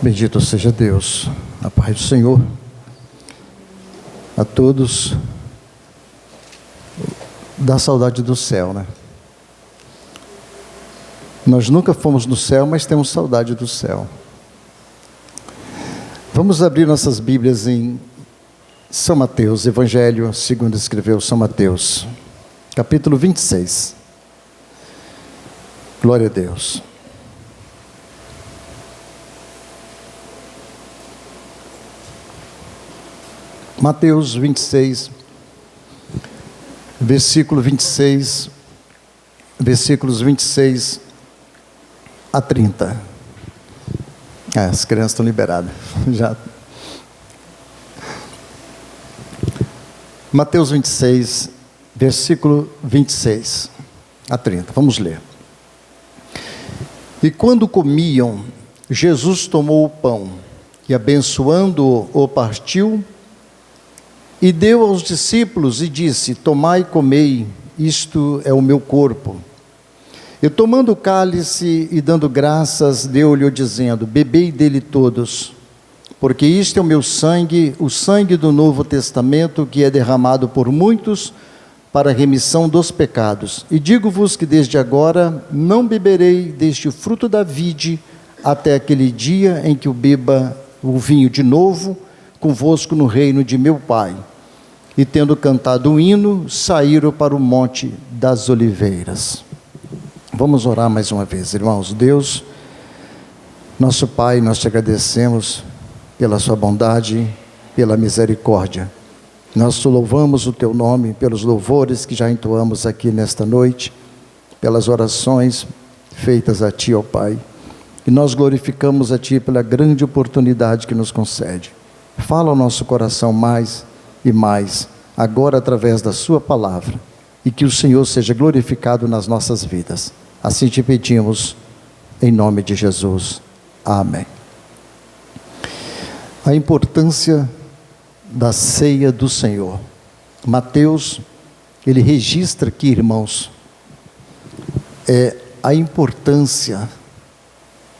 Bendito seja Deus, a paz do Senhor, a todos, dá saudade do céu, né? Nós nunca fomos no céu, mas temos saudade do céu. Vamos abrir nossas Bíblias em São Mateus, Evangelho segundo escreveu São Mateus, capítulo 26. Glória a Deus. Mateus 26, versículo 26, versículos 26 a 30. As crianças estão liberadas. Já. Mateus 26, versículo 26 a 30. Vamos ler. E quando comiam, Jesus tomou o pão e, abençoando-o, o partiu e deu aos discípulos e disse: tomai e comei, isto é o meu corpo. E tomando o cálice e dando graças, deu-lhe dizendo: bebei dele todos, porque isto é o meu sangue, o sangue do Novo Testamento, que é derramado por muitos para a remissão dos pecados. E digo-vos que desde agora não beberei deste fruto da vide, até aquele dia em que eu beba o vinho de novo, convosco no reino de meu Pai. E tendo cantado um hino, saíram para o Monte das Oliveiras. Vamos orar mais uma vez, irmãos. Deus, nosso Pai, nós te agradecemos pela sua bondade, pela misericórdia. Nós te louvamos o teu nome pelos louvores que já entoamos aqui nesta noite, pelas orações feitas a ti, ó Pai. E nós glorificamos a ti pela grande oportunidade que nos concede. Fala ao nosso coração mais e mais, agora através da sua palavra, e que o Senhor seja glorificado nas nossas vidas. Assim te pedimos, em nome de Jesus. Amém. A importância da ceia do Senhor. Mateus, ele registra aqui, irmãos, a importância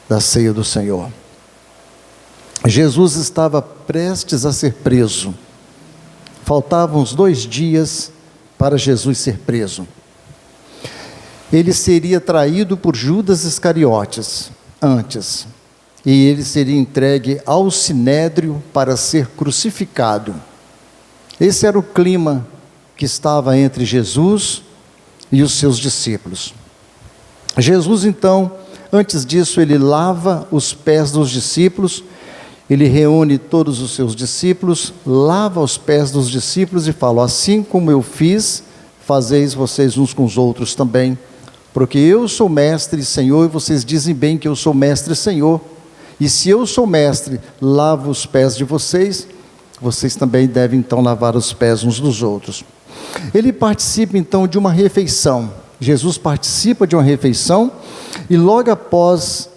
da ceia do Senhor. Jesus estava prestes a ser preso. Faltavam uns 2 dias para Jesus ser preso. Ele seria traído por Judas Iscariotes antes, e ele seria entregue ao sinédrio para ser crucificado. Esse era o clima que estava entre Jesus e os seus discípulos. Jesus, então, antes disso, ele lava os pés dos discípulos, ele reúne todos os seus discípulos, lava os pés dos discípulos e fala: assim como eu fiz, fazeis vocês uns com os outros também, porque eu sou mestre e Senhor, e vocês dizem bem que eu sou mestre e Senhor. E se eu sou mestre, lavo os pés de vocês, vocês também devem então lavar os pés uns dos outros. Ele participa então de uma refeição. Jesus participa de uma refeição, e logo após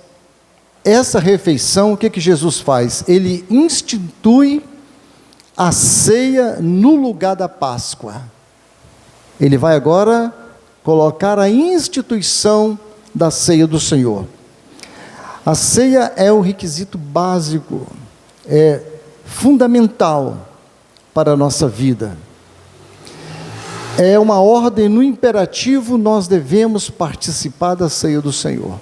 essa refeição, o que Jesus faz? Ele institui a ceia no lugar da Páscoa. Ele vai agora colocar a instituição da ceia do Senhor. A ceia é um requisito básico, é fundamental para a nossa vida. É uma ordem no imperativo, nós devemos participar da ceia do Senhor.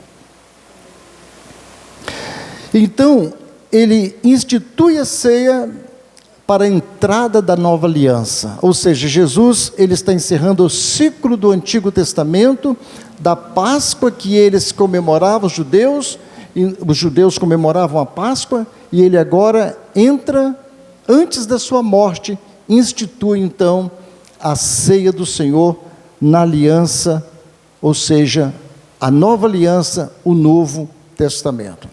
Então, ele institui a ceia para a entrada da nova aliança. Ou seja, Jesus, ele está encerrando o ciclo do Antigo Testamento, da Páscoa que eles comemoravam, os judeus comemoravam a Páscoa, e ele agora entra, antes da sua morte, institui então a ceia do Senhor na aliança, ou seja, a nova aliança, o Novo Testamento.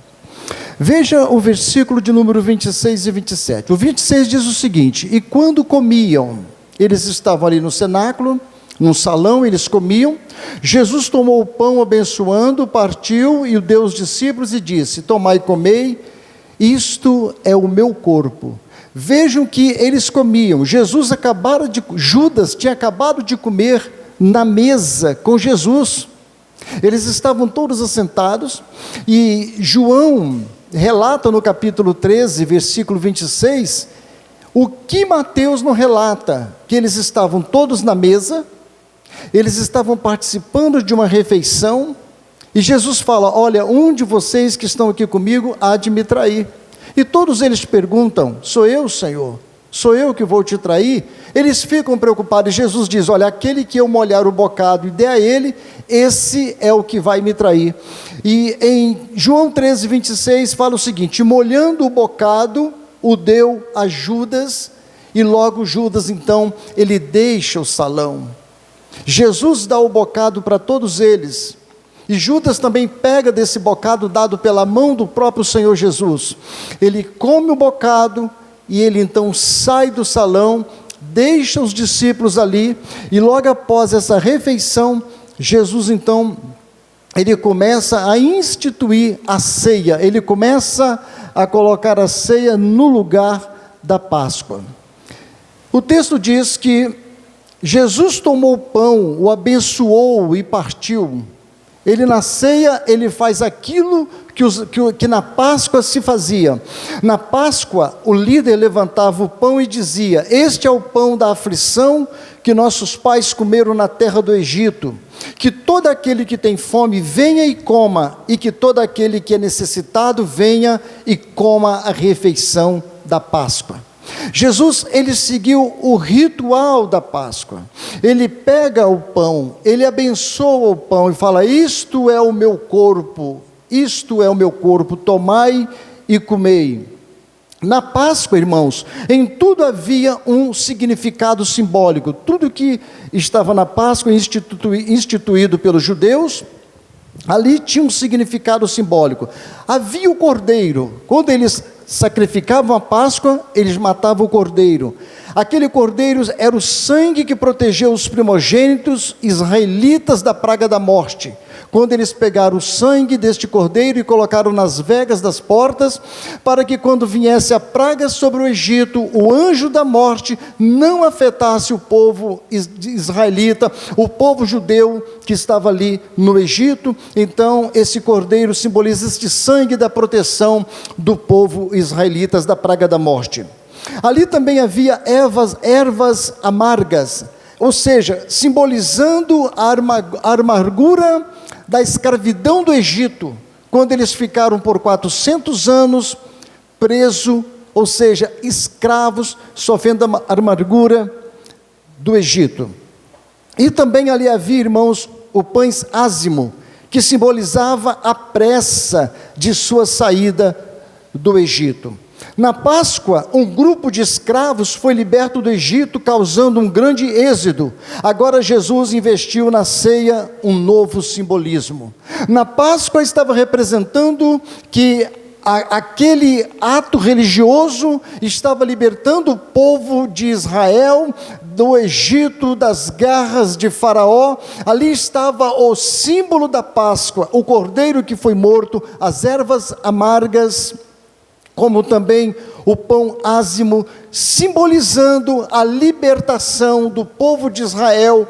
Veja o versículo de número 26 e 27. O 26 diz o seguinte: e quando comiam, eles estavam ali no cenáculo, num salão, eles comiam. Jesus tomou o pão, abençoando, partiu e o deu aos discípulos e disse: tomai e comei, isto é o meu corpo. Vejam que eles comiam. Judas tinha acabado de comer na mesa com Jesus. Eles estavam todos assentados, e João relata no capítulo 13, versículo 26, o que Mateus não relata, que eles estavam todos na mesa, eles estavam participando de uma refeição, e Jesus fala: olha, um de vocês que estão aqui comigo há de me trair. E todos eles perguntam: sou eu, Senhor? Sou eu que vou te trair? Eles ficam preocupados, e Jesus diz: olha, aquele que eu molhar o bocado e der a ele, esse é o que vai me trair. E em João 13, 26 fala o seguinte: molhando o bocado, o deu a Judas, e logo Judas então, ele deixa o salão. Jesus dá o bocado para todos eles, e Judas também pega desse bocado dado pela mão do próprio Senhor Jesus. Ele come o bocado, e ele então sai do salão, deixa os discípulos ali, e logo após essa refeição, Jesus então, ele começa a instituir a ceia, ele começa a colocar a ceia no lugar da Páscoa. O texto diz que Jesus tomou o pão, o abençoou e partiu. Ele na ceia, ele faz aquilo que na Páscoa se fazia. Na Páscoa, o líder levantava o pão e dizia: este é o pão da aflição que nossos pais comeram na terra do Egito. Que todo aquele que tem fome venha e coma, e que todo aquele que é necessitado venha e coma a refeição da Páscoa. Jesus, ele seguiu o ritual da Páscoa. Ele pega o pão, ele abençoa o pão e fala: isto é o meu corpo, isto é o meu corpo, tomai e comei. Na Páscoa, irmãos, em tudo havia um significado simbólico. Tudo que estava na Páscoa, instituído pelos judeus, ali tinha um significado simbólico. Havia o cordeiro. Quando eles sacrificavam a Páscoa, eles matavam o cordeiro. Aquele cordeiro era o sangue que protegeu os primogênitos israelitas da praga da morte. Quando eles pegaram o sangue deste cordeiro e colocaram nas vegas das portas, para que quando viesse a praga sobre o Egito, o anjo da morte não afetasse o povo israelita, o povo judeu que estava ali no Egito. Então esse cordeiro simboliza este sangue da proteção do povo israelita da praga da morte. Ali também havia ervas amargas, ou seja, simbolizando a amargura da escravidão do Egito, quando eles ficaram por 400 anos presos, ou seja, escravos, sofrendo a amargura do Egito. E também ali havia, irmãos, o pães ázimo, que simbolizava a pressa de sua saída do Egito. Na Páscoa, um grupo de escravos foi liberto do Egito, causando um grande êxodo. Agora Jesus investiu na ceia um novo simbolismo. Na Páscoa estava representando que aquele ato religioso estava libertando o povo de Israel do Egito, das garras de Faraó. Ali estava o símbolo da Páscoa, o cordeiro que foi morto, as ervas amargas, como também o pão ázimo, simbolizando a libertação do povo de Israel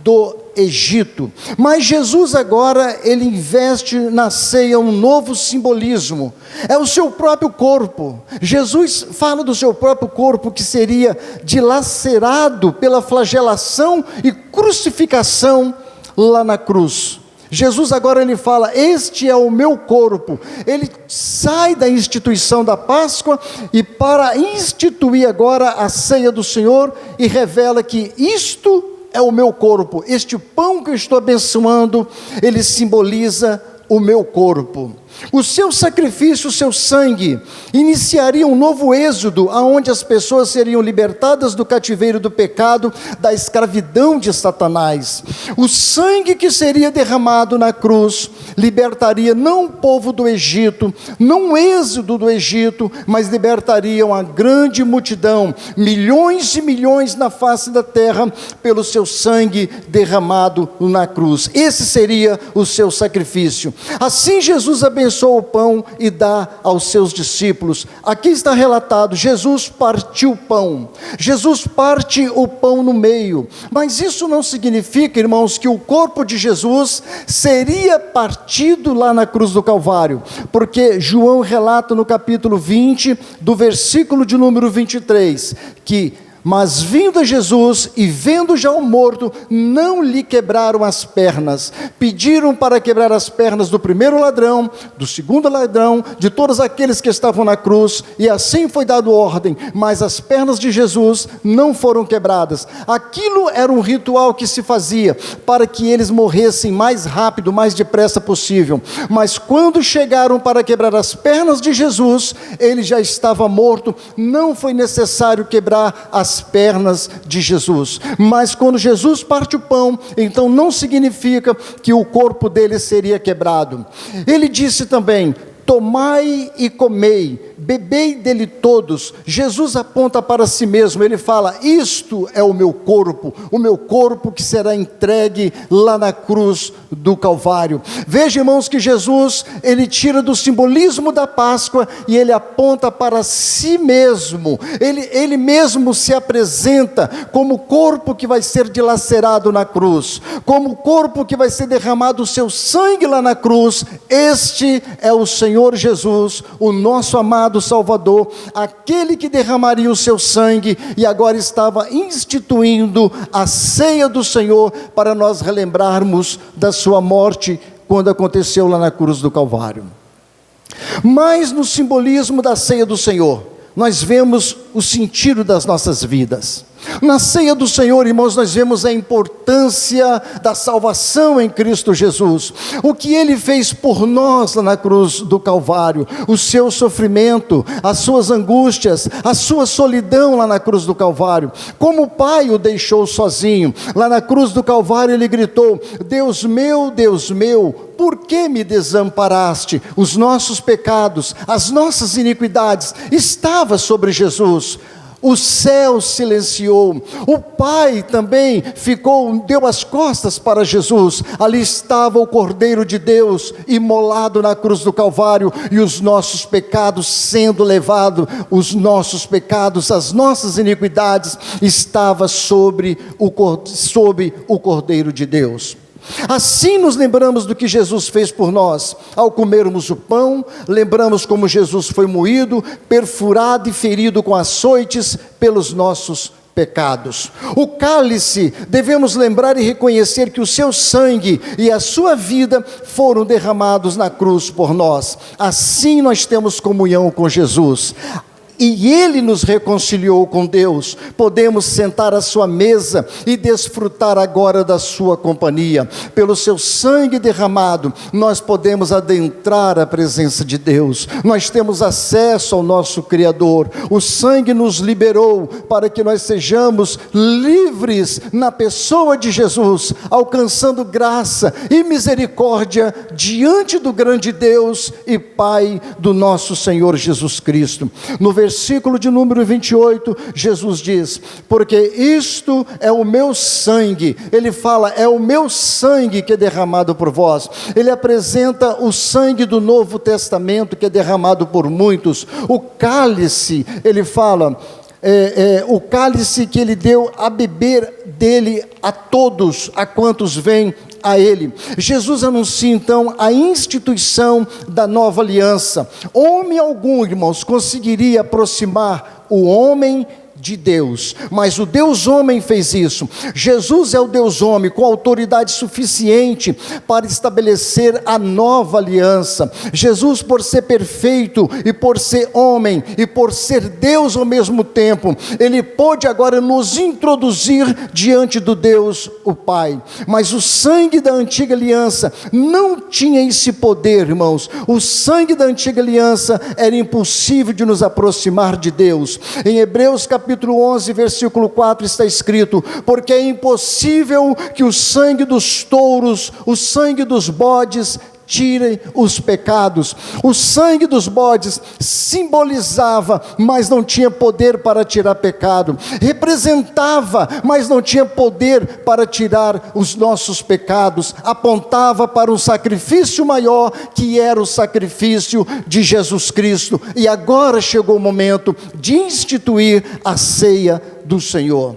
do Egito. Mas Jesus agora, ele investe na ceia um novo simbolismo, é o seu próprio corpo. Jesus fala do seu próprio corpo, que seria dilacerado pela flagelação e crucificação lá na cruz. Jesus agora ele fala: este é o meu corpo. Ele sai da instituição da Páscoa e para instituir agora a ceia do Senhor, e revela que isto é o meu corpo. Este pão que eu estou abençoando, ele simboliza o meu corpo. O seu sacrifício, o seu sangue, iniciaria um novo êxodo, onde as pessoas seriam libertadas do cativeiro do pecado, da escravidão de Satanás. O sangue que seria derramado na cruz, libertaria não o povo do Egito, não o êxodo do Egito, mas libertaria uma grande multidão, milhões e milhões na face da terra, pelo seu sangue derramado na cruz. Esse seria o seu sacrifício. Assim Jesus abençoou abençoa o pão e dá aos seus discípulos. Aqui está relatado, Jesus partiu o pão. Jesus parte o pão no meio. Mas isso não significa, irmãos, que o corpo de Jesus seria partido lá na cruz do Calvário. Porque João relata no capítulo 20, do versículo de número 23, que mas vindo a Jesus e vendo já o morto, não lhe quebraram as pernas. Pediram para quebrar as pernas do primeiro ladrão, do segundo ladrão, de todos aqueles que estavam na cruz, e assim foi dado ordem, mas as pernas de Jesus não foram quebradas. Aquilo era um ritual que se fazia para que eles morressem mais rápido, mais depressa possível. Mas quando chegaram para quebrar as pernas de Jesus, ele já estava morto, não foi necessário quebrar as pernas de Jesus. Mas quando Jesus parte o pão, então não significa que o corpo dele seria quebrado. Ele disse também: tomai e comei, bebei dele todos. Jesus aponta para si mesmo, ele fala: isto é o meu corpo que será entregue lá na cruz do Calvário. Veja, irmãos, que Jesus, ele tira do simbolismo da Páscoa e ele aponta para si mesmo. Ele mesmo se apresenta como o corpo que vai ser dilacerado na cruz, como o corpo que vai ser derramado o seu sangue lá na cruz. Este é o Senhor Jesus, o nosso amado Salvador, aquele que derramaria o seu sangue e agora estava instituindo a ceia do Senhor para nós relembrarmos da sua morte quando aconteceu lá na cruz do Calvário. Mas no simbolismo da ceia do Senhor, nós vemos o sentido das nossas vidas. Na ceia do Senhor, irmãos, nós vemos a importância da salvação em Cristo Jesus, o que Ele fez por nós lá na cruz do Calvário, o seu sofrimento, as suas angústias, a sua solidão lá na cruz do Calvário, como o Pai o deixou sozinho, lá na cruz do Calvário ele gritou: Deus meu, por que me desamparaste? Os nossos pecados, as nossas iniquidades, estava sobre Jesus. O céu silenciou, o Pai também deu as costas para Jesus. Ali estava o Cordeiro de Deus, imolado na cruz do Calvário, e os nossos pecados sendo levados, os nossos pecados, as nossas iniquidades, estava sobre o Cordeiro de Deus. Assim nos lembramos do que Jesus fez por nós. Ao comermos o pão, lembramos como Jesus foi moído, perfurado e ferido com açoites pelos nossos pecados. O cálice, devemos lembrar e reconhecer que o seu sangue e a sua vida foram derramados na cruz por nós. Assim nós temos comunhão com Jesus. E Ele nos reconciliou com Deus. Podemos sentar à sua mesa e desfrutar agora da sua companhia. Pelo seu sangue derramado, nós podemos adentrar a presença de Deus. Nós temos acesso ao nosso Criador. O sangue nos liberou para que nós sejamos livres na pessoa de Jesus, alcançando graça e misericórdia diante do grande Deus e Pai do nosso Senhor Jesus Cristo. No versículo de número 28, Jesus diz: porque isto é o meu sangue. Ele fala: é o meu sangue que é derramado por vós. Ele apresenta o sangue do Novo Testamento que é derramado por muitos. O cálice, ele fala, o cálice que ele deu a beber dele a todos, a quantos vêm a Ele. Jesus anuncia então a instituição da nova aliança. Homem algum, irmãos, conseguiria aproximar o homem de Deus, mas o Deus homem fez isso. Jesus é o Deus homem com autoridade suficiente para estabelecer a nova aliança. Jesus, por ser perfeito e por ser homem e por ser Deus ao mesmo tempo, Ele pôde agora nos introduzir diante do Deus o Pai. Mas o sangue da antiga aliança não tinha esse poder, irmãos. O sangue da antiga aliança era impossível de nos aproximar de Deus. Em Hebreus capítulo 11, versículo 4 está escrito: porque é impossível que o sangue dos touros, o sangue dos bodes, tirem os pecados. O sangue dos bodes simbolizava, mas não tinha poder para tirar pecado. Representava, mas não tinha poder para tirar os nossos pecados. Apontava para um sacrifício maior, que era o sacrifício de Jesus Cristo. E agora chegou o momento de instituir a ceia do Senhor.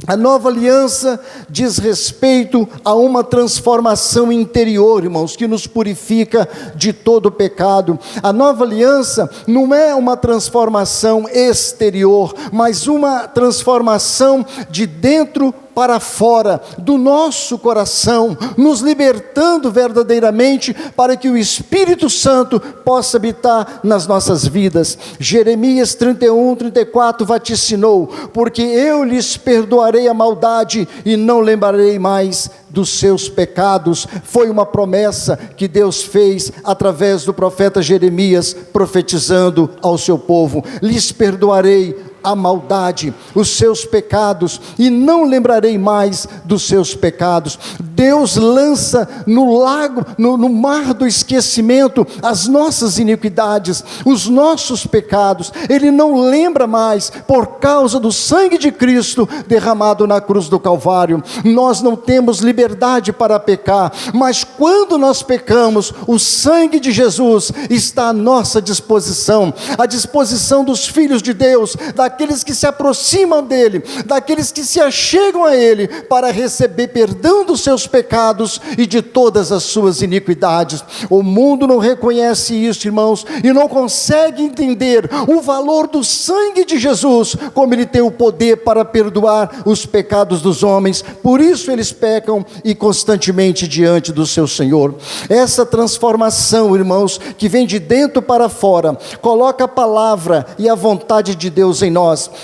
A nova aliança diz respeito a uma transformação interior, irmãos, que nos purifica de todo pecado. A nova aliança não é uma transformação exterior, mas uma transformação de dentro para fora, do nosso coração, nos libertando verdadeiramente para que o Espírito Santo possa habitar nas nossas vidas. Jeremias 31:34 vaticinou: porque eu lhes perdoarei a maldade e não lembrarei mais dos seus pecados. Foi uma promessa que Deus fez através do profeta Jeremias, profetizando ao seu povo: lhes perdoarei a maldade, os seus pecados, e não lembrarei mais dos seus pecados. Deus lança no lago, no mar do esquecimento, as nossas iniquidades, os nossos pecados. Ele não lembra mais, por causa do sangue de Cristo derramado na cruz do Calvário. Nós não temos liberdade para pecar, mas quando nós pecamos, o sangue de Jesus está à nossa disposição, à disposição dos filhos de Deus, daqueles que se aproximam dele, daqueles que se achegam a ele, para receber perdão dos seus pecados e de todas as suas iniquidades. O mundo não reconhece isso, irmãos, e não consegue entender o valor do sangue de Jesus, como ele tem o poder para perdoar os pecados dos homens. Por isso eles pecam e constantemente diante do seu Senhor. Essa transformação, irmãos, que vem de dentro para fora, coloca a palavra e a vontade de Deus em nós.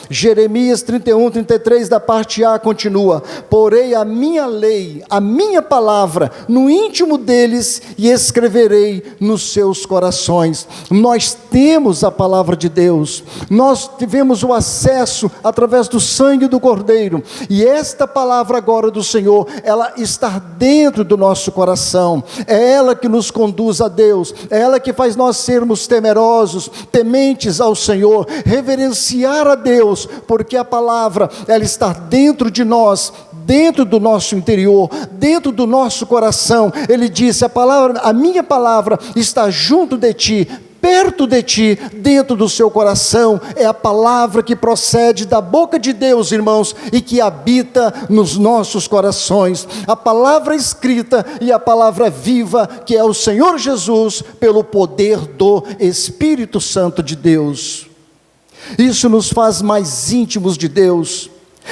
Jeremias 31:33 da parte A continua: porei a minha lei, a minha palavra no íntimo deles e escreverei nos seus corações. Nós temos a palavra de Deus, nós tivemos o acesso através do sangue do Cordeiro, e esta palavra agora do Senhor, ela está dentro do nosso coração. É ela que nos conduz a Deus, é ela que faz nós sermos temerosos, tementes ao Senhor, reverenciar a Deus, porque a palavra, ela está dentro de nós, dentro do nosso interior, dentro do nosso coração. Ele disse: a minha palavra está junto de ti, perto de ti, dentro do seu coração. É a palavra que procede da boca de Deus, irmãos, e que habita nos nossos corações. A palavra escrita e a palavra viva, que é o Senhor Jesus, pelo poder do Espírito Santo de Deus. Isso nos faz mais íntimos de Deus.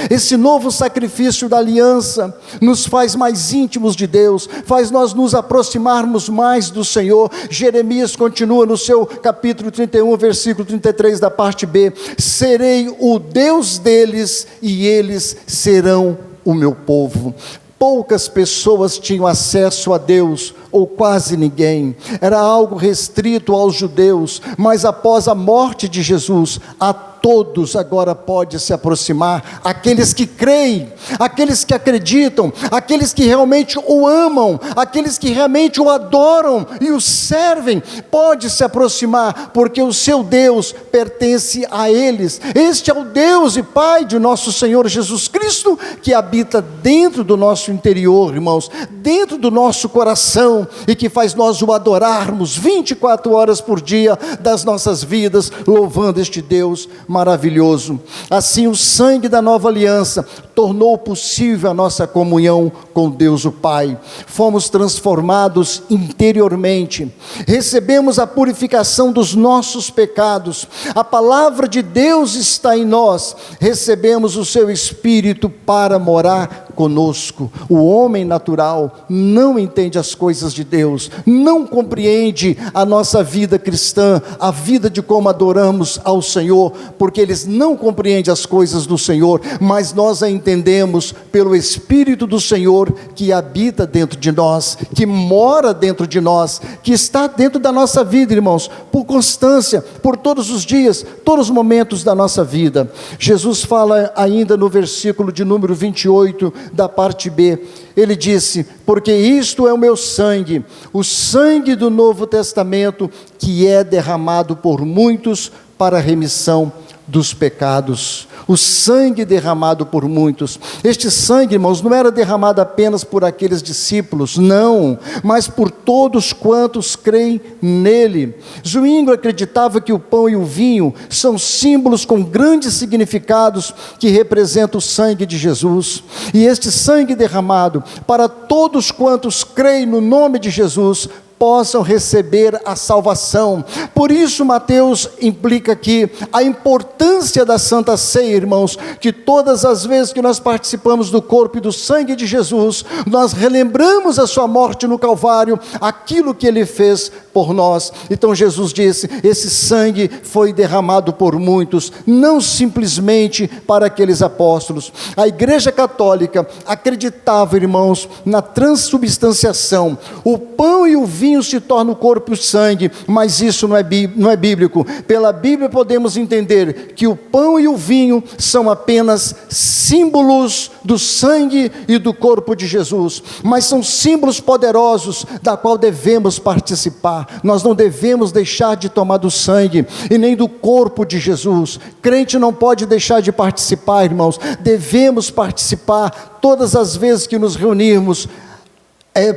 Esse novo sacrifício da aliança nos faz mais íntimos de Deus, faz nós nos aproximarmos mais do Senhor. Jeremias continua no seu capítulo 31, versículo 33 da parte B: serei o Deus deles e eles serão o meu povo. Poucas pessoas tinham acesso a Deus, ou quase ninguém. Era algo restrito aos judeus, mas após a morte de Jesus, a todos agora pode se aproximar. Aqueles que creem, aqueles que acreditam, aqueles que realmente o amam, aqueles que realmente o adoram e o servem, pode se aproximar, porque o seu Deus pertence a eles. Este é o Deus e Pai de nosso Senhor Jesus Cristo, que habita dentro do nosso interior, irmãos, dentro do nosso coração, e que faz nós o adorarmos 24 horas por dia das nossas vidas, louvando este Deus maravilhoso. Assim, o sangue da nova aliança tornou possível a nossa comunhão com Deus o Pai. Fomos transformados interiormente, recebemos a purificação dos nossos pecados, a palavra de Deus está em nós, recebemos o seu Espírito para morar conosco. O homem natural não entende as coisas de Deus, não compreende a nossa vida cristã, a vida de como adoramos ao Senhor, porque eles não compreendem as coisas do Senhor, mas nós a entendemos entendemos pelo Espírito do Senhor que habita dentro de nós, que mora dentro de nós, que está dentro da nossa vida, irmãos, por constância, por todos os dias, todos os momentos da nossa vida. Jesus fala ainda no versículo de número 28, da parte B, ele disse: porque isto é o meu sangue, o sangue do Novo Testamento, que é derramado por muitos para a remissão dos pecados. O sangue derramado por muitos. Este sangue, irmãos, não era derramado apenas por aqueles discípulos, não, mas por todos quantos creem nele. Zwingli acreditava que o pão e o vinho são símbolos com grandes significados que representam o sangue de Jesus. E este sangue derramado para todos quantos creem no nome de Jesus possam receber a salvação. Por isso Mateus implica aqui a importância da Santa Ceia, irmãos, que todas as vezes que nós participamos do corpo e do sangue de Jesus, nós relembramos a sua morte no Calvário, aquilo que ele fez por nós. Então Jesus disse: esse sangue foi derramado por muitos, não simplesmente para aqueles apóstolos. A Igreja Católica acreditava, irmãos, na transubstanciação. O pão e o vinho se tornam o corpo e o sangue, mas isso não é bíblico. Pela Bíblia podemos entender que o pão e o vinho são apenas símbolos do sangue e do corpo de Jesus, mas são símbolos poderosos da qual devemos participar. Nós não devemos deixar de tomar do sangue e nem do corpo de Jesus. Crente não pode deixar de participar, irmãos. Devemos participar todas as vezes que nos reunirmos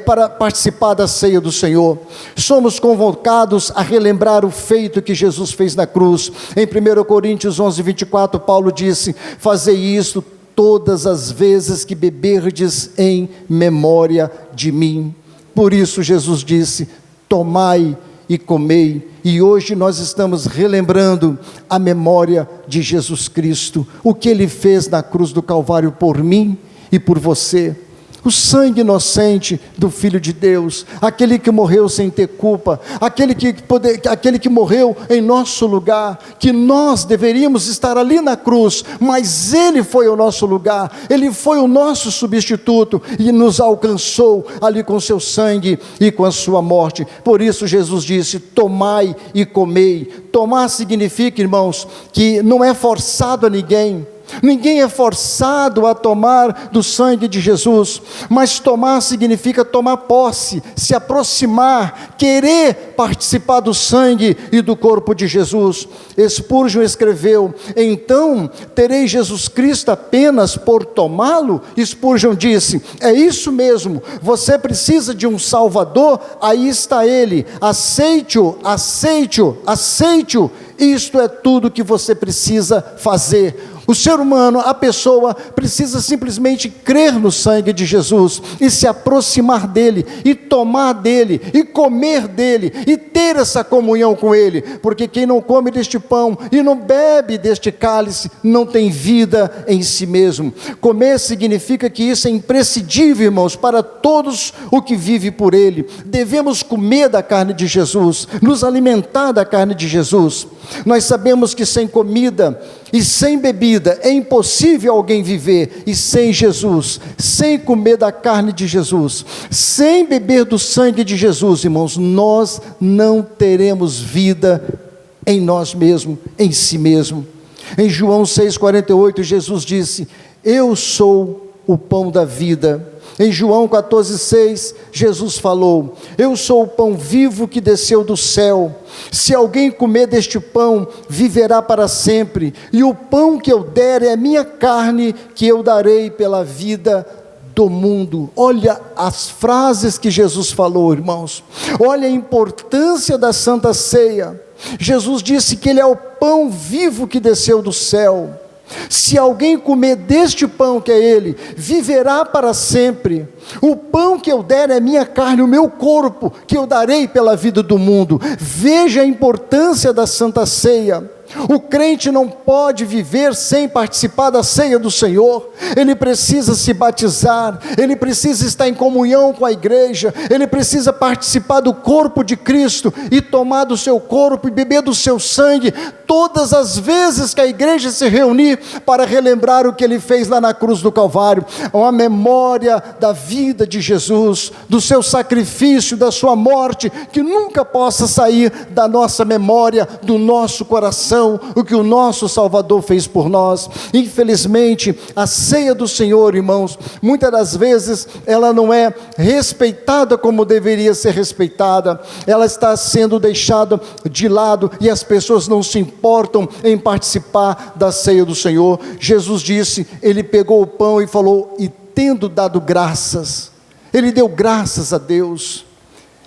para participar da ceia do Senhor. Somos convocados a relembrar o feito que Jesus fez na cruz. Em 1 Coríntios 11, 24, Paulo disse: fazei isto todas as vezes que beberdes em memória de mim. Por isso Jesus disse: tomai e comei. E hoje nós estamos relembrando a memória de Jesus Cristo, o que ele fez na cruz do Calvário por mim e por você. O sangue inocente do Filho de Deus, aquele que morreu sem ter culpa, aquele que morreu em nosso lugar, que nós deveríamos estar ali na cruz, mas ele foi o nosso lugar, ele foi o nosso substituto e nos alcançou ali com seu sangue e com a sua morte. Por isso Jesus disse: tomai e comei. Tomar significa, irmãos, que não é forçado a ninguém. Ninguém é forçado a tomar do sangue de Jesus, mas tomar significa tomar posse, se aproximar, querer participar do sangue e do corpo de Jesus. Spurgeon escreveu: então terei Jesus Cristo apenas por tomá-lo? Spurgeon disse: é isso mesmo, você precisa de um Salvador, aí está ele, aceite-o, aceite-o, aceite-o. Isto é tudo que você precisa fazer. O ser humano, a pessoa, precisa simplesmente crer no sangue de Jesus e se aproximar dele, e tomar dele, e comer dele, e ter essa comunhão com ele, porque quem não come deste pão e não bebe deste cálice, não tem vida em si mesmo. Comer significa que isso é imprescindível, irmãos, para todos o que vive por ele. Devemos comer da carne de Jesus, nos alimentar da carne de Jesus. Nós sabemos que sem comida e sem bebida é impossível alguém viver, e sem Jesus, sem comer da carne de Jesus, sem beber do sangue de Jesus, irmãos, nós não teremos vida em nós mesmos, em si mesmo. Em João 6,48, Jesus disse: eu sou o pão da vida. Em João 14,6, Jesus falou: eu sou o pão vivo que desceu do céu. Se alguém comer deste pão, viverá para sempre. E o pão que eu der é a minha carne, que eu darei pela vida do mundo. Olha as frases que Jesus falou, irmãos. Olha a importância da Santa Ceia. Jesus disse que ele é o pão vivo que desceu do céu. Se alguém comer deste pão que é ele, viverá para sempre. O pão que eu der é minha carne, o meu corpo, que eu darei pela vida do mundo. Veja a importância da Santa Ceia. O crente não pode viver sem participar da ceia do Senhor. Ele precisa se batizar, ele precisa estar em comunhão com a igreja, ele precisa participar do corpo de Cristo e tomar do seu corpo e beber do seu sangue todas as vezes que a igreja se reunir para relembrar o que ele fez lá na cruz do Calvário. Uma memória da vida de Jesus, do seu sacrifício, da sua morte, que nunca possa sair da nossa memória, do nosso coração, o que o nosso Salvador fez por nós. Infelizmente, a ceia do Senhor, irmãos, muitas das vezes ela não é respeitada como deveria ser respeitada, ela está sendo deixada de lado e as pessoas não se importam em participar da ceia do Senhor. Jesus disse, ele pegou o pão e falou, e tendo dado graças, ele deu graças a Deus,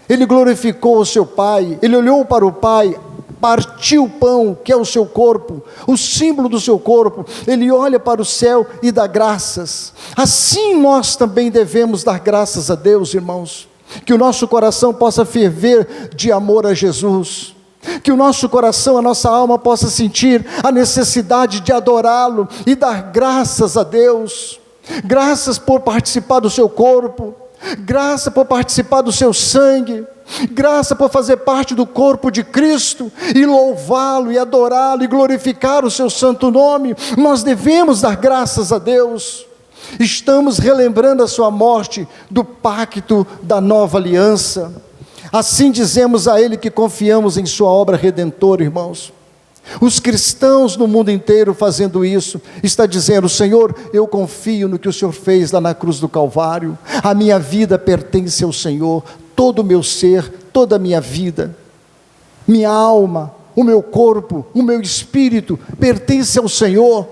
ele glorificou o seu Pai, ele olhou para o Pai, partiu o pão, que é o seu corpo, o símbolo do seu corpo, ele olha para o céu e dá graças. Assim nós também devemos dar graças a Deus, irmãos, que o nosso coração possa ferver de amor a Jesus, que o nosso coração, a nossa alma possa sentir a necessidade de adorá-lo e dar graças a Deus, graças por participar do seu corpo, graça por participar do seu sangue, graça por fazer parte do corpo de Cristo, e louvá-lo, e adorá-lo, e glorificar o seu santo nome. Nós devemos dar graças a Deus. Estamos relembrando a sua morte, do pacto da nova aliança. Assim dizemos a Ele que confiamos em sua obra redentora, irmãos. Os cristãos no mundo inteiro fazendo isso, está dizendo, Senhor, eu confio no que o Senhor fez lá na cruz do Calvário, a minha vida pertence ao Senhor, todo o meu ser, toda a minha vida, minha alma, o meu corpo, o meu espírito, pertence ao Senhor.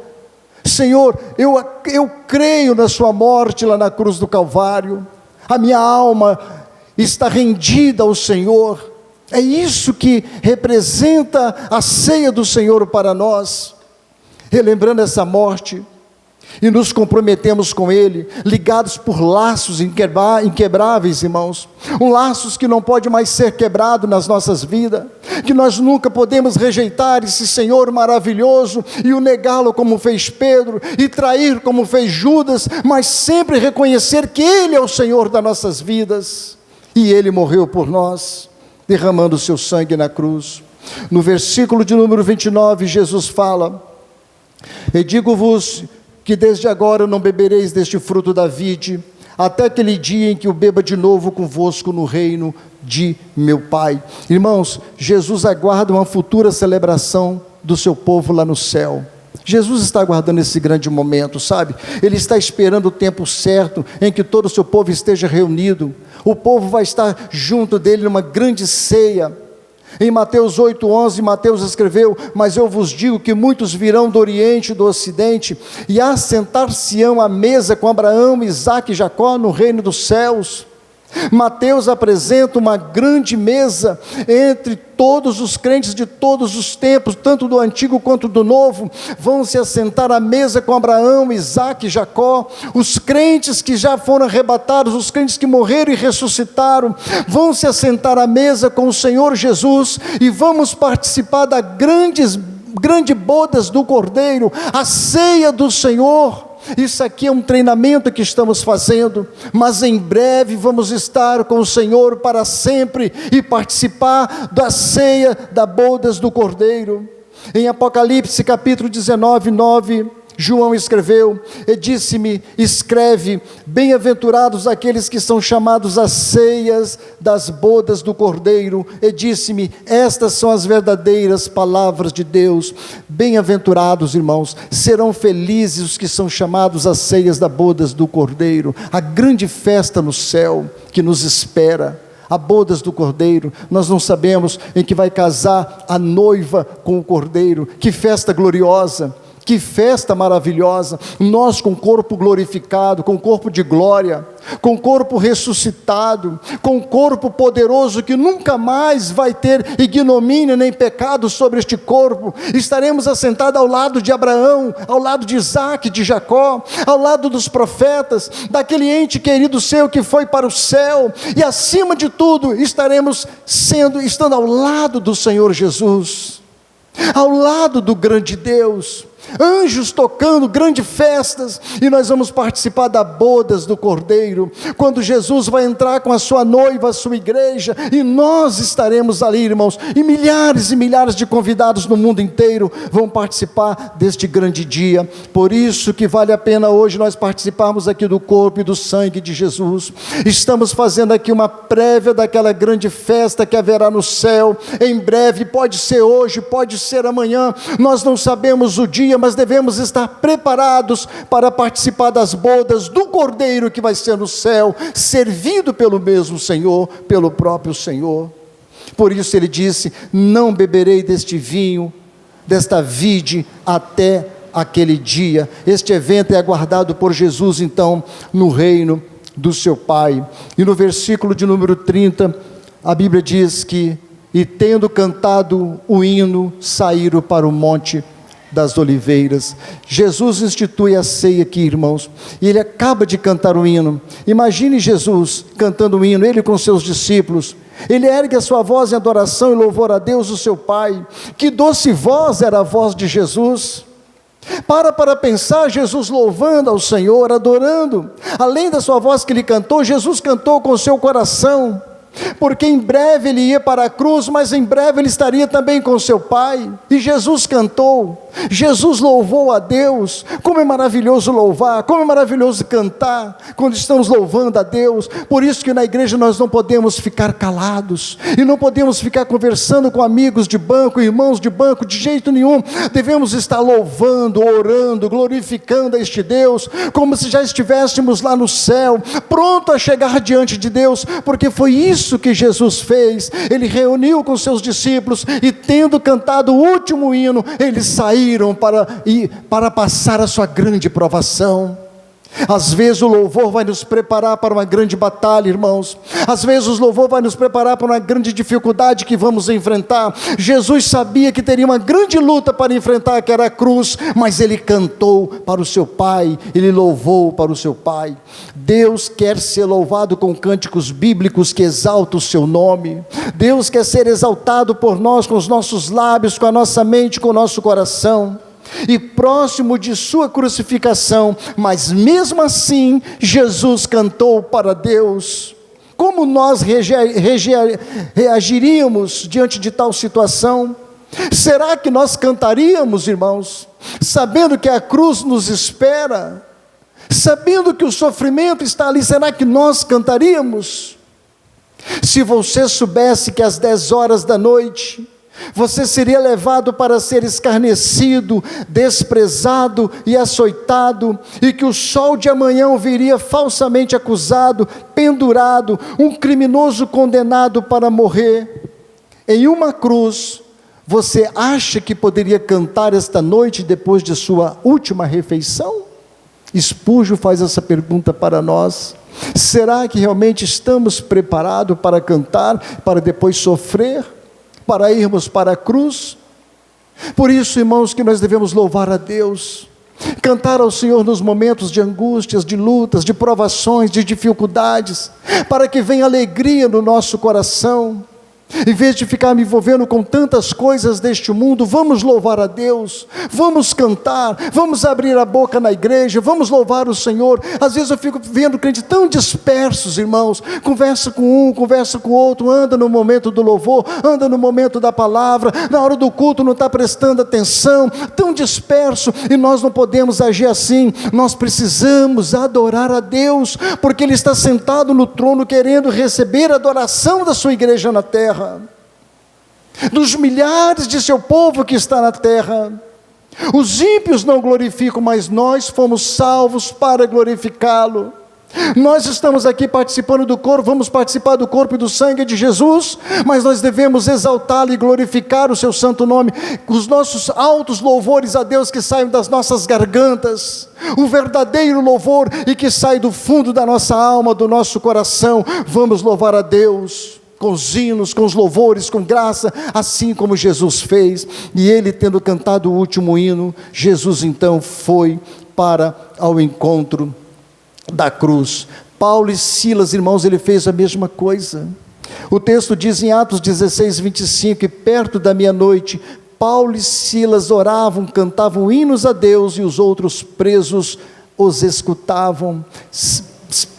Senhor, eu creio na sua morte lá na cruz do Calvário, a minha alma está rendida ao Senhor. É isso que representa a ceia do Senhor para nós, relembrando essa morte, e nos comprometemos com Ele, ligados por laços inquebráveis, irmãos, laços que não pode mais ser quebrado nas nossas vidas, que nós nunca podemos rejeitar esse Senhor maravilhoso, e o negá-lo como fez Pedro, e trair como fez Judas, mas sempre reconhecer que Ele é o Senhor das nossas vidas, e Ele morreu por nós, derramando o seu sangue na cruz. No versículo de número 29, Jesus fala, e digo-vos que desde agora não bebereis deste fruto da vide, até aquele dia em que o beba de novo convosco no reino de meu Pai. Irmãos, Jesus aguarda uma futura celebração do seu povo lá no céu. Jesus está aguardando esse grande momento, sabe? Ele está esperando o tempo certo em que todo o seu povo esteja reunido. O povo vai estar junto dele numa grande ceia. Em Mateus 8:11, Mateus escreveu, mas eu vos digo que muitos virão do Oriente e do Ocidente, e assentar-se-ão à mesa com Abraão, Isaque e Jacó no reino dos céus. Mateus apresenta uma grande mesa entre todos os crentes de todos os tempos, tanto do Antigo quanto do Novo, vão se assentar à mesa com Abraão, Isaque e Jacó. Os crentes que já foram arrebatados, os crentes que morreram e ressuscitaram, vão se assentar à mesa com o Senhor Jesus, e vamos participar da grande bodas do Cordeiro, a ceia do Senhor. Isso aqui é um treinamento que estamos fazendo, mas em breve vamos estar com o Senhor para sempre e participar da ceia da bodas do Cordeiro. Em Apocalipse capítulo 19:9, João escreveu, e disse-me, escreve, bem-aventurados aqueles que são chamados às ceias das bodas do Cordeiro, e disse-me, estas são as verdadeiras palavras de Deus. Bem-aventurados, irmãos, serão felizes os que são chamados às ceias das bodas do Cordeiro, a grande festa no céu que nos espera. A bodas do Cordeiro, nós não sabemos em que vai casar a noiva com o Cordeiro. Que festa gloriosa, que festa maravilhosa, nós com corpo glorificado, com corpo de glória, com corpo ressuscitado, com corpo poderoso que nunca mais vai ter ignomínia nem pecado sobre este corpo. Estaremos assentados ao lado de Abraão, ao lado de Isaque, de Jacó, ao lado dos profetas, daquele ente querido seu que foi para o céu, e acima de tudo estaremos estando ao lado do Senhor Jesus. ao lado do grande Deus, anjos tocando, grandes festas, e nós vamos participar das bodas do Cordeiro, quando Jesus vai entrar com a sua noiva, a sua igreja, e nós estaremos ali, irmãos, e milhares de convidados no mundo inteiro vão participar deste grande dia. Por isso que vale a pena hoje nós participarmos aqui do corpo e do sangue de Jesus. Estamos fazendo aqui uma prévia daquela grande festa que haverá no céu, em breve, pode ser hoje, pode ser amanhã, nós não sabemos o dia, mas devemos estar preparados para participar das bodas do Cordeiro que vai ser no céu, servido pelo mesmo Senhor, pelo próprio Senhor. Por isso ele disse: não beberei deste vinho, desta vide, até aquele dia. Este evento é aguardado por Jesus, então, no reino do seu Pai. E no versículo de número 30, a Bíblia diz que: e tendo cantado o hino, saíram para o monte das Oliveiras. Jesus institui a ceia aqui, irmãos, e ele acaba de cantar o hino. Imagine Jesus cantando o hino, ele com seus discípulos. Ele ergue a sua voz em adoração e louvor a Deus, o seu Pai. Que doce voz era a voz de Jesus. Para pensar, Jesus louvando ao Senhor, adorando. Além da sua voz que ele cantou, Jesus cantou com o seu coração, porque em breve ele ia para a cruz, mas em breve ele estaria também com seu Pai. E Jesus cantou, Jesus louvou a Deus. Como é maravilhoso louvar, como é maravilhoso cantar quando estamos louvando a Deus. Por isso que na igreja nós não podemos ficar calados, e não podemos ficar conversando com amigos de banco, irmãos de banco, de jeito nenhum. Devemos estar louvando, orando, glorificando a este Deus, como se já estivéssemos lá no céu, pronto a chegar diante de Deus, porque foi isso que Jesus fez. Ele reuniu com seus discípulos, e tendo cantado o último hino, eles saíram para passar a sua grande provação. Às vezes o louvor vai nos preparar para uma grande batalha, irmãos. Às vezes o louvor vai nos preparar para uma grande dificuldade que vamos enfrentar. Jesus sabia que teria uma grande luta para enfrentar, que era a cruz, mas ele cantou para o seu Pai, ele louvou para o seu Pai. Deus quer ser louvado com cânticos bíblicos que exaltam o seu nome. Deus quer ser exaltado por nós com os nossos lábios, com a nossa mente, com o nosso coração. E próximo de sua crucificação, mas mesmo assim Jesus cantou para Deus. Como nós reagiríamos diante de tal situação? Será que nós cantaríamos, irmãos, sabendo que a cruz nos espera, sabendo que o sofrimento está ali? Será que nós cantaríamos? Se você soubesse que às 10 horas da noite você seria levado para ser escarnecido, desprezado e açoitado, e que o sol de amanhã o viria falsamente acusado, pendurado, um criminoso condenado para morrer em uma cruz, você acha que poderia cantar esta noite depois de sua última refeição? Spurgeon faz essa pergunta para nós. Será que realmente estamos preparados para cantar, para depois sofrer, para irmos para a cruz? Por isso, irmãos, que nós devemos louvar a Deus, cantar ao Senhor nos momentos de angústias, de lutas, de provações, de dificuldades, para que venha alegria no nosso coração. Em vez de ficar me envolvendo com tantas coisas deste mundo, vamos louvar a Deus, vamos cantar, vamos abrir a boca na igreja, vamos louvar o Senhor. Às vezes eu fico vendo crentes tão dispersos, irmãos, conversa com um, conversa com o outro, anda no momento do louvor, anda no momento da palavra, na hora do culto não está prestando atenção, tão disperso. E nós não podemos agir assim. Nós precisamos adorar a Deus, porque Ele está sentado no trono querendo receber a adoração da sua igreja na terra, dos milhares de seu povo que está na terra. Os ímpios não glorificam, mas nós fomos salvos para glorificá-lo. Nós estamos aqui participando do corpo, vamos participar do corpo e do sangue de Jesus, mas nós devemos exaltá-lo e glorificar o seu santo nome, os nossos altos louvores a Deus que saem das nossas gargantas, o verdadeiro louvor e que sai do fundo da nossa alma, do nosso coração. Vamos louvar a Deus com os hinos, com os louvores, com graça, assim como Jesus fez. E ele, tendo cantado o último hino, Jesus então foi para ao encontro da cruz. Paulo e Silas, irmãos, ele fez a mesma coisa. O texto diz em Atos 16, 25, que perto da meia-noite, Paulo e Silas oravam, cantavam hinos a Deus e os outros presos os escutavam.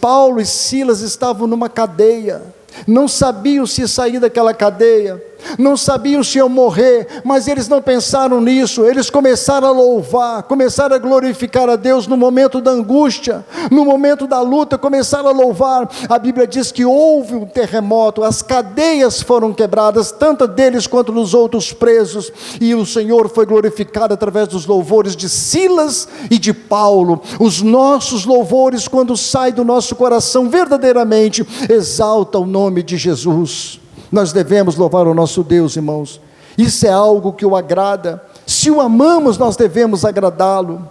Paulo e Silas estavam numa cadeia, não sabiam se sair daquela cadeia, não sabiam se iam morrer, mas eles não pensaram nisso. Eles começaram a louvar, começaram a glorificar a Deus no momento da angústia, no momento da luta, começaram a louvar. A Bíblia diz que houve um terremoto, as cadeias foram quebradas, tanto deles quanto dos outros presos, e o Senhor foi glorificado através dos louvores de Silas e de Paulo. Os nossos louvores, quando saem do nosso coração, verdadeiramente exaltam o nome de Jesus. Nós devemos louvar o nosso Deus, irmãos. Isso é algo que o agrada. Se o amamos, nós devemos agradá-lo.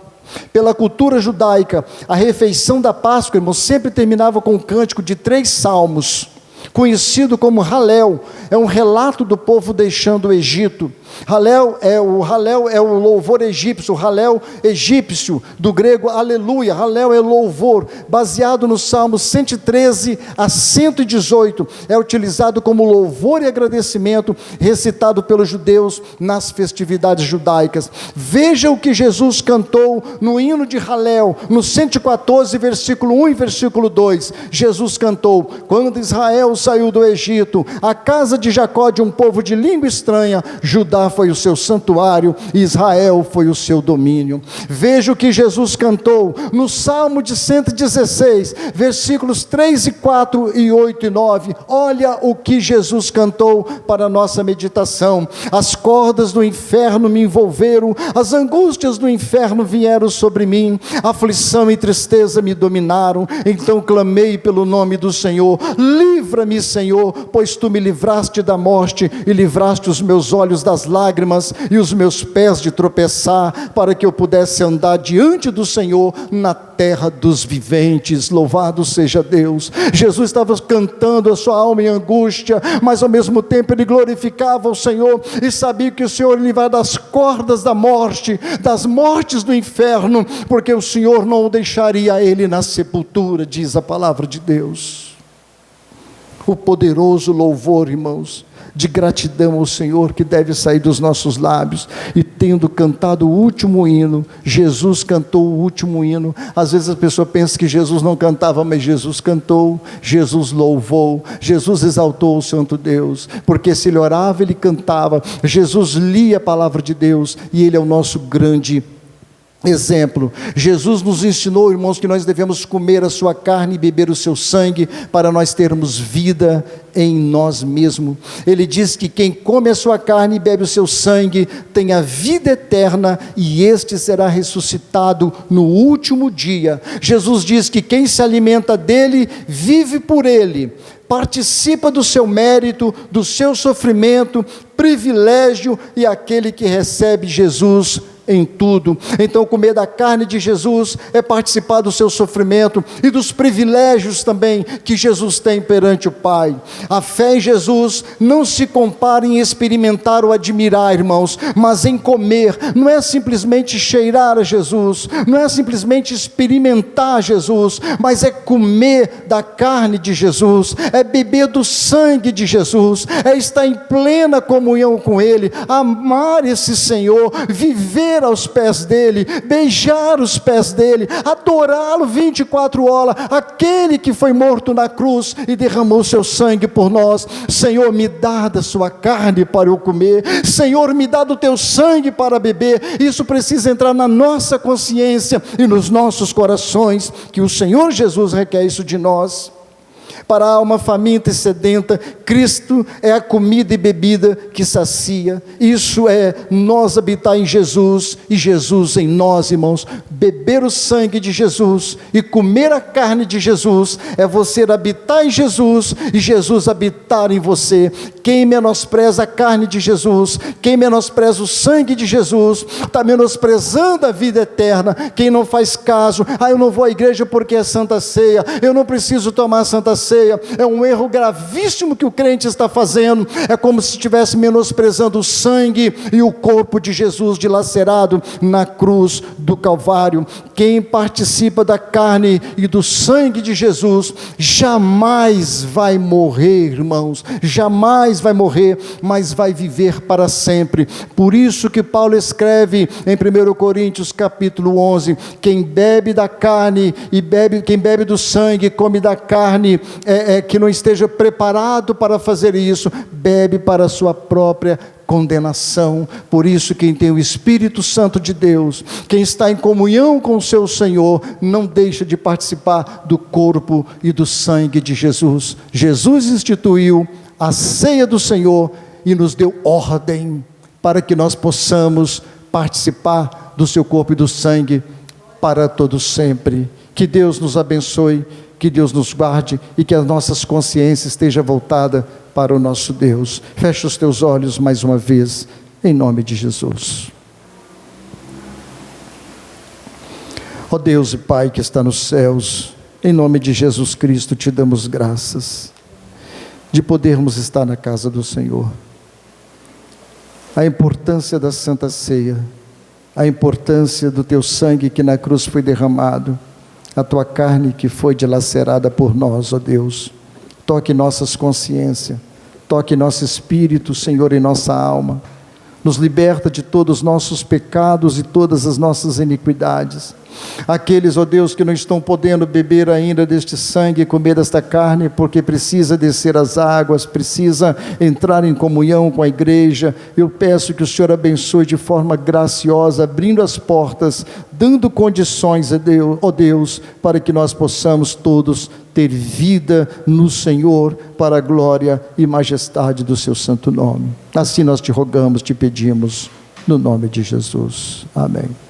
Pela cultura judaica, a refeição da Páscoa, irmãos, sempre terminava com um cântico de 3 salmos, conhecido como Halel. É um relato do povo deixando o Egito. Halel é o louvor egípcio, o Halel egípcio, do grego aleluia. Halel é louvor, baseado no Salmo 113 a 118, é utilizado como louvor e agradecimento, recitado pelos judeus nas festividades judaicas. Veja o que Jesus cantou no hino de Halel, no 114, versículo 1 e versículo 2, Jesus cantou: quando Israel saiu do Egito, a casa de Jacó, de um povo de língua estranha, Judá foi o seu santuário, Israel foi o seu domínio. Veja o que Jesus cantou no Salmo de 116, versículos 3 e 4 e 8 e 9, olha o que Jesus cantou para a nossa meditação: as cordas do inferno me envolveram, as angústias do inferno vieram sobre mim, aflição e tristeza me dominaram, então clamei pelo nome do Senhor, livra-me, Senhor, pois tu me livraste da morte e livraste os meus olhos das lágrimas e os meus pés de tropeçar, para que eu pudesse andar diante do Senhor na terra dos viventes. Louvado seja Deus. Jesus estava cantando a sua alma em angústia, mas ao mesmo tempo ele glorificava o Senhor e sabia que o Senhor livrar das cordas da morte, das mortes do inferno, porque o Senhor não o deixaria ele na sepultura, diz a palavra de Deus. O poderoso louvor, irmãos, de gratidão ao Senhor que deve sair dos nossos lábios. E tendo cantado o último hino, Jesus cantou o último hino. Às vezes a pessoa pensa que Jesus não cantava, mas Jesus cantou, Jesus louvou, Jesus exaltou o santo Deus, porque se ele orava, ele cantava. Jesus lia a palavra de Deus, e ele é o nosso grande exemplo. Jesus nos ensinou, irmãos, que nós devemos comer a sua carne e beber o seu sangue, para nós termos vida em nós mesmos. Ele diz que quem come a sua carne e bebe o seu sangue tem a vida eterna, e este será ressuscitado no último dia. Jesus diz que quem se alimenta dele vive por ele, participa do seu mérito, do seu sofrimento, privilégio, e aquele que recebe Jesus em tudo. Então comer da carne de Jesus é participar do seu sofrimento e dos privilégios também que Jesus tem perante o Pai. A fé em Jesus não se compara em experimentar ou admirar, irmãos, mas em comer. Não é simplesmente cheirar a Jesus, não é simplesmente experimentar Jesus, mas é comer da carne de Jesus, é beber do sangue de Jesus, é estar em plena comunhão com Ele, amar esse Senhor, viver aos pés dele, beijar os pés dele, adorá-lo 24 horas, aquele que foi morto na cruz e derramou seu sangue por nós. Senhor, me dá da sua carne para eu comer, Senhor, me dá do teu sangue para beber. Isso precisa entrar na nossa consciência e nos nossos corações, que o Senhor Jesus requer isso de nós. Para a alma faminta e sedenta, Cristo é a comida e bebida que sacia. Isso é nós habitar em Jesus e Jesus em nós, irmãos. Beber o sangue de Jesus e comer a carne de Jesus é você habitar em Jesus e Jesus habitar em você. Quem menospreza a carne de Jesus, quem menospreza o sangue de Jesus, está menosprezando a vida eterna. Quem não faz caso, eu não vou à igreja porque é Santa Ceia, eu não preciso tomar Santa Ceia. É um erro gravíssimo que o crente está fazendo. É como se estivesse menosprezando o sangue e o corpo de Jesus dilacerado na cruz do Calvário. Quem participa da carne e do sangue de Jesus jamais vai morrer, irmãos, jamais vai morrer, mas vai viver para sempre. Por isso que Paulo escreve em 1 Coríntios capítulo 11, quem bebe da carne e quem bebe do sangue, come da carne, que não esteja preparado para fazer isso, bebe para a sua própria condenação. Por isso, quem tem o Espírito Santo de Deus, quem está em comunhão com o seu Senhor, não deixa de participar do corpo e do sangue de Jesus. Jesus instituiu a ceia do Senhor e nos deu ordem para que nós possamos participar do seu corpo e do sangue para todo sempre. Que Deus nos abençoe, que Deus nos guarde e que as nossas consciências estejam voltadas para o nosso Deus. Fecha os teus olhos mais uma vez, em nome de Jesus. Ó Deus e Pai que está nos céus, em nome de Jesus Cristo te damos graças de podermos estar na casa do Senhor. A importância da Santa Ceia, a importância do teu sangue que na cruz foi derramado, a tua carne que foi dilacerada por nós, ó Deus. Toque nossas consciências, toque nosso espírito, Senhor, e nossa alma. Nos liberta de todos os nossos pecados e todas as nossas iniquidades. Aqueles, ó Deus, que não estão podendo beber ainda deste sangue e comer desta carne, porque precisa descer as águas, precisa entrar em comunhão com a igreja, eu peço que o Senhor abençoe de forma graciosa, abrindo as portas, dando condições, ó Deus, para que nós possamos todos ter vida no Senhor, para a glória e majestade do seu santo nome. Assim nós te rogamos, te pedimos, no nome de Jesus. Amém.